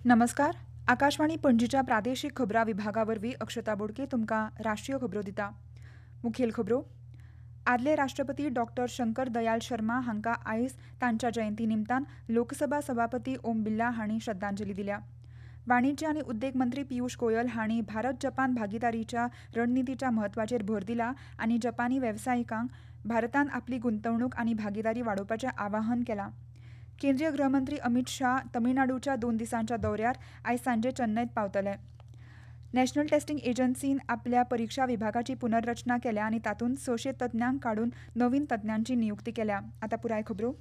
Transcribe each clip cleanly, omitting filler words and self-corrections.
नमस्कार. आकाशवाणी पणजीच्या प्रादेशीक खबरां विभागावरवीं अक्षता बोडके तुमकां राष्ट्रीय खबरो दिता. मुखेल खबरो. आदले राष्ट्रपती डॉक्टर शंकर दयाल शर्मा हांकां आयज तांच्या जयंती निमतान लोकसभा सभापती ओम बिर्ला हांणी श्रद्धांजली दिल्या. वाणिज्य आनी उद्देग मंत्री पियुष गोयल हांणी भारत जपान भागीदारीच्या रणनितीच्या म्हत्वाचेर भर दिला आनी जपानी वेवसायिकांक भारतांत आपली गुंतवणूक आनी भागीदारी वाडोवपाचें आवाहन केलां. केंद्रीय गृहमंत्री अमित शाह तमिळनाडूच्या 2 दिसांच्या दौऱ्यार आयज सांजे चेन्नयत पावतले. नॅशनल टेस्टिंग एजन्सीन आपल्या परीक्षा विभागाची पुनर्रचना केल्या आनी तातूंत 600 तज्ञांक काडून नवीन तज्ञांची नियुक्ती केल्या. आतां पुराय खबरो.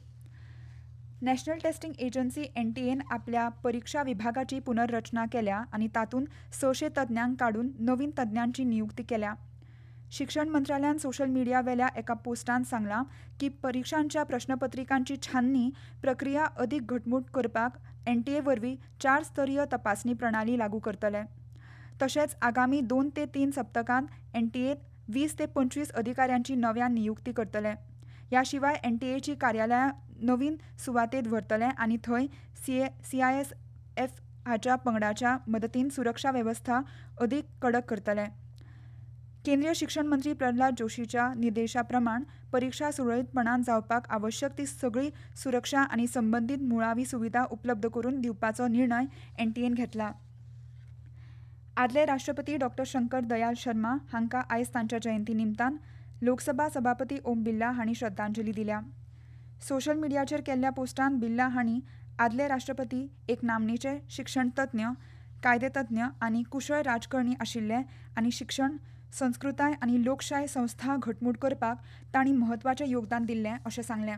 नॅशनल टेस्टिंग एजन्सी NTAन आपल्या परीक्षा विभागाची पुनर्रचना केल्या आनी तातूंत 600 तज्ञांक काडून नवीन तज्ञांची नियुक्ती केल्या. शिक्षण मंत्रालयान सोशल मिडियावेल्या एका पोस्टांत सांगलां की परीक्षांच्या प्रश्नपत्रिकांची छाननी प्रक्रिया अदीक घटमूट करपाक NTA वरवीं 4 स्तरीय तपासणी प्रणाली लागू करतले. तशेंच आगामी 2 ते 3 सप्तकांत NTAत 20 ते 25 अधिकाऱ्यांची नव्यान नियुक्ती करतले. ह्या शिवाय NTAची कार्यालयां नवीन सुवातेंत व्हरतले आनी थंय CISF हाच्या पंगडाच्या मदतीन सुरक्षा वेवस्था अदीक कडक करतले. केंद्रीय शिक्षण मंत्री प्रल्हाद जोशीच्या निर्देशा प्रमाण परीक्षा सुरळीतपणान जावपाक आवश्यक ती सगळी सुरक्षा आनी संबंदीत मुळावी सुविधा उपलब्ध करून दिवपाचो निर्णय NTAन घेतला. आदले राष्ट्रपती डॉक्टर शंकर दयाल शर्मा हांकां आयज तांच्या जयंती निमतान लोकसभा सभापती ओम बिर्ला हांणी श्रद्धांजली दिल्या. सोशल मिडियाचेर केल्ल्या पोस्टांत बिर्ला हांणी आदले राष्ट्रपती एक नामनेचे शिक्षण तज्ञ, कायदेतज्ञ आनी कुशळ राजकारणी आशिल्ले आनी शिक्षण, संस्कृताय आनी लोकशाय संस्था घटमूट करपाक तांणी म्हत्वाचें योगदान दिल्लें अशें सांगलें.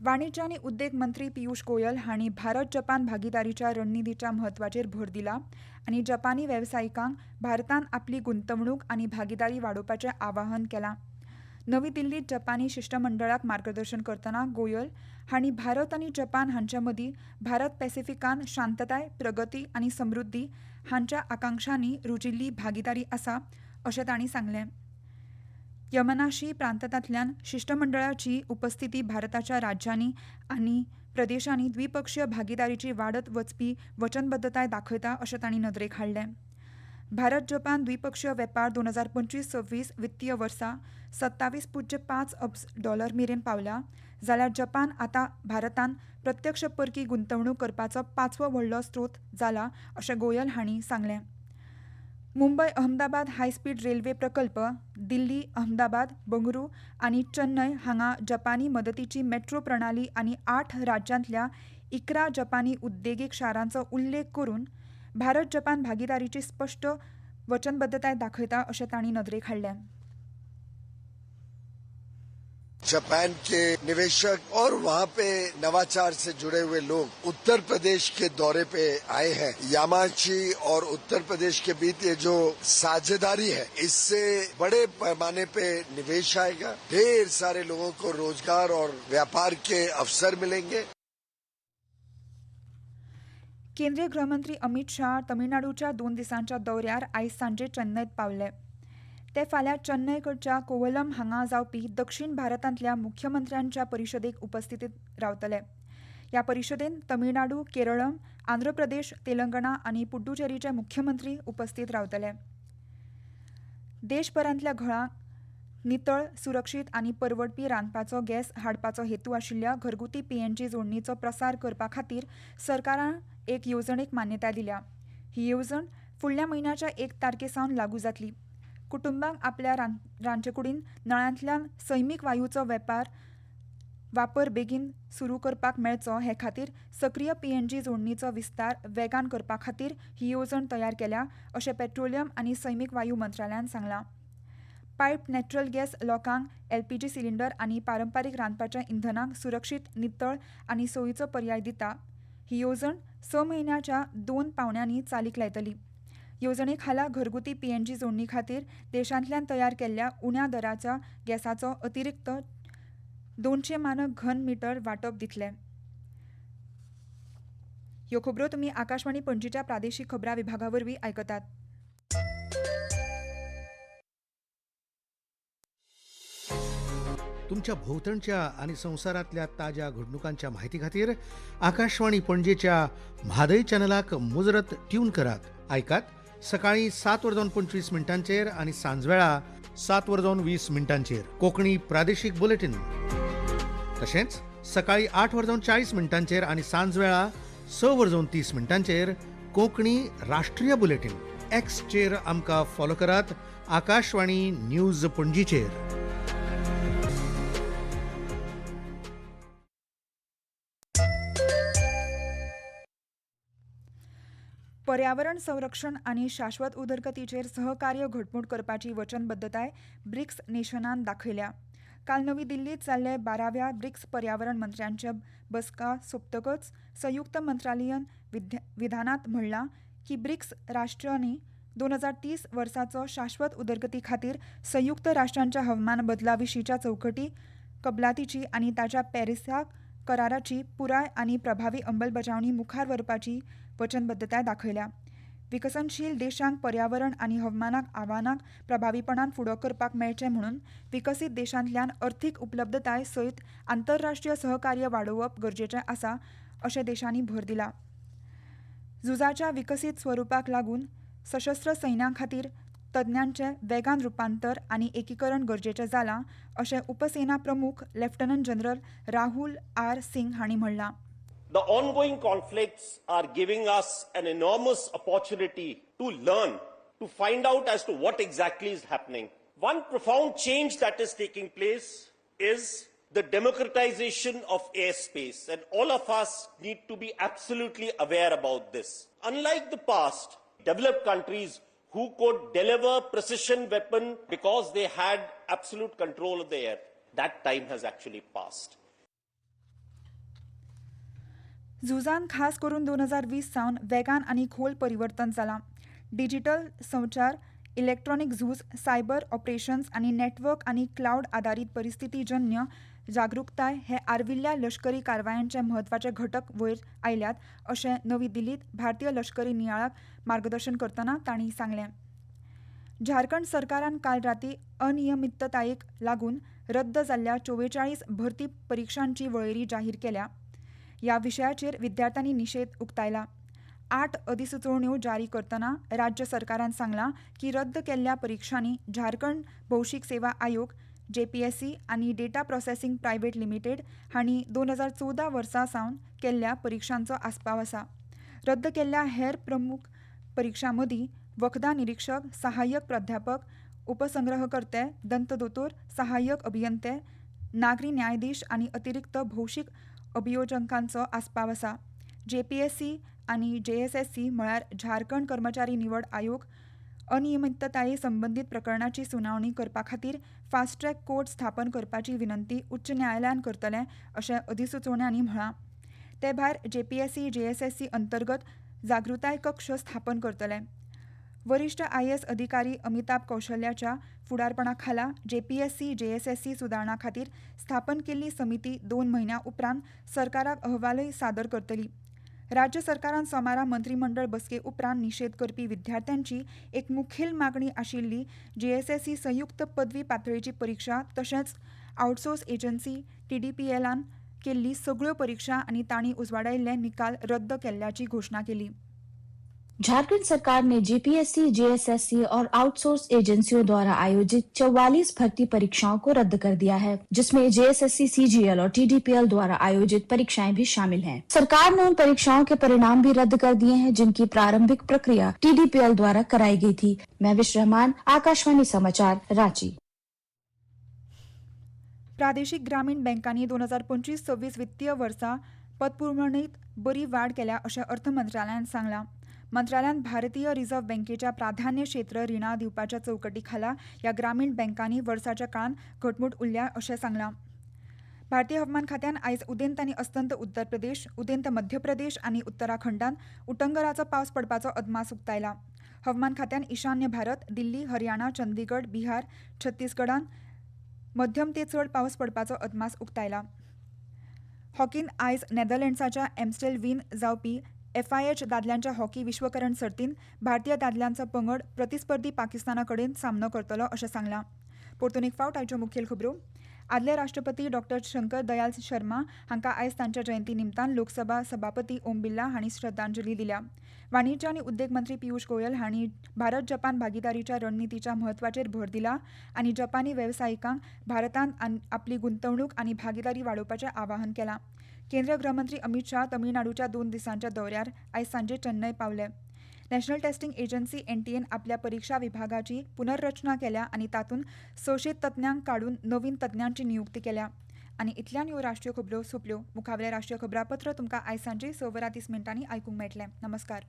वाणिज्य आनी उद्देग मंत्री पियुष गोयल हांणी भारत जपान भागीदारीच्या रणनितीच्या म्हत्वाचेर भर दिला आनी जपानी वेवसायिकांक भारतांत आपली गुंतवणूक आनी भागीदारी वाडोवपाचें आवाहन केलां. नवी दिल्लीत जपानी शिष्टमंडळाक मार्गदर्शन करतना गोयल हांणी भारत आनी जपान हांचे मदीं भारत पॅसिफिकांत शांतताय, प्रगती आनी समृद्धी हांच्या आकांक्षांनी रुजिल्ली भागीदारी आसा अशें तांणी सांगलें. यमनाशी प्रांतांतल्यान शिष्टमंडळाची उपस्थिती भारताच्या राज्यांनी आनी प्रदेशांनी द्विपक्षीय भागीदारीची वाडत वचपी वचनबद्धताय दाखयता अशें तांणी नदरेक हाडलें. भारत जपान द्विपक्षीय वेपार 2025-26 वित्तीय वर्सा $27.5 अब्ज मेरेन पावला, जाल्यार जपान आतां भारतांत प्रत्यक्ष परकी गुंतवणूक करपाचो 5वो व्हडलो स्त्रोत जाला अशें गोयल हांणी सांगलें. मुंबय अहमदाबाद हायस्पीड रेल्वे प्रकल्प, दिल्ली, अहमदाबाद, बंगळुरू आनी चेन्नय हांगा जपानी मदतीची मेट्रो प्रणाली आनी 8 राज्यांतल्या 11 जपानी उद्देगीक शारांचो उल्लेख करून भारत जपान भागीदारीची स्पश्ट वचनबद्धताय दाखयता अशें तांणी नदरेक हाडलें. जापान के निवेशक और वहाँ पे नवाचार से जुड़े हुए लोग उत्तर प्रदेश के दौरे पे आए हैं. यामाची और उत्तर प्रदेश के बीच ये जो साझेदारी है, इससे बड़े पैमाने पे निवेश आएगा. ढेर सारे लोगों को रोजगार और व्यापार के अवसर मिलेंगे. केंद्रीय गृहमंत्री अमित शाह तमिळनाडूच्या 2 दिसांच्या दौऱ्यार आयज सांजे चेन्नयत पावले. ते फाल्यां चेन्नयकडच्या कोवलम हांगा जावपी दक्षिण भारतांतल्या मुख्यमंत्र्यांच्या परिशदेक उपस्थितीत रावतले. ह्या परिशदेंत तमिळनाडू, केरळम, आंध्र प्रदेश, तेलंगणा आनी पुड्डुचेरीचे मुख्यमंत्री उपस्थित रावतले. देशभरांतल्या घरांक नितळ, सुरक्षीत आनी परवडपी रांदपाचो गॅस हाडपाचो हेतू आशिल्ल्या घरगुती PNG जोडणीचो प्रसार करपा खातीर सरकारान एक येवजणेक मान्यताय दिल्या. ही येवजण फुडल्या म्हयन्याच्या 1 तारखेसावन लागू जातली. कुटुंबांक आपल्या रांदचेकुडींत नळांतल्यान सैमीक वायूचो वापर बेगीन सुरू करपाक मेळचो हे खातीर सक्रीय PNG जोडणीचो विस्तार वेगान करपा खातीर ही येवजण तयार केल्या अशें पेट्रोलियम आनी सैमीक वायू मंत्रालयान सांगलां. पायप्ड नॅचरल गॅस लोकांक LPG सिलिंडर आनी पारंपारीक रांदपाच्या इंधनाक सुरक्षीत, नितळ आनी सोयीचो पर्याय दिता. ही येवजण 6 म्हयन्याच्या 2 पावंड्यांनी चालीक लायतली. येवजणे खाला घरगुती PNG जोडणी खातीर देशांतल्यान तयार केल्ल्या उण्या दराच्या गॅसाचो अतिरिक्त 200 मानक घन मीटर वांटप दितले. ह्यो खबरो तुमी आकाशवाणी पणजीच्या प्रादेशीक खबरां विभागावरवीं आयकतात. तुमच्या भोवतणच्या आणि संसारातल्या ताज्या घडणुकांच्या म्हायती खातीर आकाशवाणी पणजेच्या म्हादय चॅनलाक मुजरत ट्यून करात. ऐकात सकाळी 7:25 आणि सांजवेळा 7:20 कोंकणी प्रादेशीक बुलेटिन. तशेंच सकाळी 8:40 आणि सांजवेळा 6:30 कोंकणी राष्ट्रीय बुलेटिन. एक्सचेर आमकां फॉलो करात. आकाशवाणी न्यूज पणजीचेर. पर्यावरण संरक्षण आनी शाश्वत उदरगतीचेर सहकार्य घटमूट करपाची वचनबद्धताय ब्रिक्स नेशनान दाखयल्या. काल नवी दिल्लीत जाल्ले 12व्या ब्रिक्स पर्यावरण मंत्र्यांचे बसका सोंपतकच संयुक्त मंत्रालयीन विधानांत म्हणलां की ब्रिक्स राष्ट्रांनी 2030 वर्साचो शाश्वत उदरगती खातीर संयुक्त राष्ट्रांच्या हवामान बदला विशींच्या चौकटी कबलातीची आनी ताच्या पॅरिस कराराची पुराय आनी प्रभावी अंमलबजावणी मुखार व्हरपाची वचनबद्धताय दाखयल्या. विकसनशील देशांक पर्यावरण आनी हवामानाक आव्हानांक प्रभावीपणान फुडो करपाक मेळचें म्हणून विकसीत देशांतल्यान अर्थीक उपलब्धताय सयत आंतरराष्ट्रीय सहकार्य वाडोवप गरजेचें आसा अशें देशांनी भर दिला. झुजाच्या विकसीत स्वरुपाक लागून सशस्त्र सैन्यां खातीर तज्ञांचें वेगान रुपांतर आनी एकीकरण गरजेचें जालां अशें उपसेना प्रमुख lieutenant general Rahul R Singh हांणी म्हणलां. The ongoing conflicts are giving us an enormous opportunity to learn, to find out as to what exactly is happening. One profound change that is taking place is the democratization of airspace, and all of us need to be absolutely aware about this. Unlike the past, developed countries who could deliver precision weapon because they had absolute control of the air, that time has actually passed. झुजान खास करून 2020 सावन वेगान आनी खोल परिवर्तन जालां. Digital संचार, electronic झूज, cyber operations आनी नेटवर्क आनी क्लाउड आदारीत परिस्थितीजन्य जागरूकताय हे आर्विल्ल्या लश्करी कारवायांचे म्हत्वाचे घटक वयर आयल्यात अशें नवी दिल्लीत भारतीय लश्करी नियाळाक मार्गदर्शन करतना तांणी सांगलें. झारखंड सरकारान काल रातीं अनियमिततायेक लागून रद्द जाल्ल्या 44 भरती परिक्षांची वळेरी जाहीर केल्या. ह्या विशयाचेर विद्यार्थ्यांनी निशेध उक्तायला. 8 अधिसुचोवण्यो जारी करतना राज्य सरकारान सांगलां की रद्द केल्ल्या परिक्षांनी झारखंड भौशीक सेवा आयोग JPSC आनी डेटा प्रोसेसिंग प्रायव्हेट लिमिटेड हांणी 2014 वर्सा सावन केल्ल्या परिक्षांचो आस्पाव आसा. रद्द केल्ल्या हेर प्रमुख परिक्षां मदीं वखदा निरीक्षक, सहाय्यक प्राध्यापक, उपसंग्रहकर्ते, दंतदोतोर, सहाय्यक अभियंते, नागरी न्यायाधीश आनी अतिरिक्त भौशीक अभियोजकांचो आस्पाव आसा. JPSC आनी JSSC म्हळ्यार झारखंड कर्मचारी निवड आयोग अनियमितताये संबंदीत प्रकरणाची सुनावणी करपा खातीर फास्ट ट्रॅक कोर्ट स्थापन करपाची विनंती उच्च न्यायालयान करतले अशें अधिसुचोवण्यांनी म्हळां. ते भायर JPSC JSSC अंतर्गत जागृताय कक्ष स्थापन करतले. वरिश्ठ IAS अधिकारी अमिताभ कौशल्याच्या फुडारपणा खाला JPSC JSSC सुदारणा खातीर स्थापन केल्ली समिती 2 म्हयन्यां उपरांत सरकाराक अहवालय सादर करतली. राज्य सरकारान सोमारा मंत्रिमंडळ बसके उपरांत निशेध करपी विद्यार्थ्यांची एक मुखेल मागणी आशिल्ली JSSC संयुक्त पदवी पातळेची परीक्षा तशेंच आउटसोर्स एजन्सी TDPLन केल्ली सगळ्यो परीक्षा आनी तांणी उजवाडायिल्ले निकाल रद्द केल्ल्याची घोषणा केली. झारखंड सरकार ने JPSC, JSSC और आउटसोर्स एजेंसियों द्वारा आयोजित 44 भर्ती परीक्षाओं को रद्द कर दिया है, जिसमें JSSC, CGL और TDPL द्वारा आयोजित परीक्षाएं भी शामिल हैं। सरकार ने उन परीक्षाओं के परिणाम भी रद्द कर दिए हैं जिनकी प्रारंभिक प्रक्रिया TDPL द्वारा कराई गई थी। महविश रहमान, आकाशवाणी समाचार, रांची। प्रादेशीक ग्रामीण बँकांनी 2025-26 वित्तीय वर्सा पतपुरवणीत बरी वाड केल्या अशें अर्थ मंत्रालयान सांगलां। मंत्रालयान भारतीय रिझर्व्ह बँकेच्या प्राधान्य क्षेत्र रिणां दिवपाच्या चौकटी खाला ह्या ग्रामीण बँकांनी वर्साच्या काळात घटमूट उरल्या अशें सांगलां। भारतीय हवामान खात्यान आयज उदेंत आनी अस्तंत उत्तर प्रदेश, उदेंत मध्य प्रदेश आनी उत्तराखंडात उटंगराचो पावस पडपाचो अदमास उक्तायला। हवामान खात्यान ईशान्य भारत, दिल्ली, हरियाणा, चंदीगड, बिहार, छत्तीसगडात मध्यम ते चड पावस पडपाचो अदमास उक्तायला। हॉकीन आयज नेदरलँड्साच्या एम्स्टेलवीन जावपी FIH दादल्यांच्या हॉकी विश्वकरण सर्तीन भारतीय दादल्यांचो पंगड प्रतिस्पर्धी पाकिस्ताना कडेन सामनो करतलो अशें सांगलां। परतून एक फावट आयच्यो मुखेल खबरो। आदले राष्ट्रपती डॉक्टर शंकर दयाल शर्मा हांका आयज तांच्या जयंती निमतान लोकसभा सभापती ओम बिर्ला हांणी श्रद्धांजली दिल्या. वाणिज्य आनी उद्देग मंत्री पियुष गोयल हांणी भारत जपान भागीदारीच्या रणनितीच्या म्हत्वाचेर भर दिला आनी जपानी वेवसायिकांक भारतांत आपली गुंतवणूक आनी भागीदारी वाडोवपाचें आवाहन केलां. केंद्रीय गृहमंत्री अमित शाह तमिळनाडूच्या 2 दिसांच्या दौऱ्यार आयज सांजे चेन्नय पावले. नॅशनल टेस्टिंग एजन्सी NTAन आपल्या परीक्षा विभागाची पुनर्रचना केल्या आनी तातूंत सोशीत तज्ञांक काडून नवीन तज्ञांची नियुक्ती केल्या. आनी इतल्यान ह्यो राष्ट्रीय खबरो सोंपल्यो. मुखावेलें राष्ट्रीय खबरापत्र तुमकां आयज सांजे 6:30 आयकूंक मेळटलें. नमस्कार.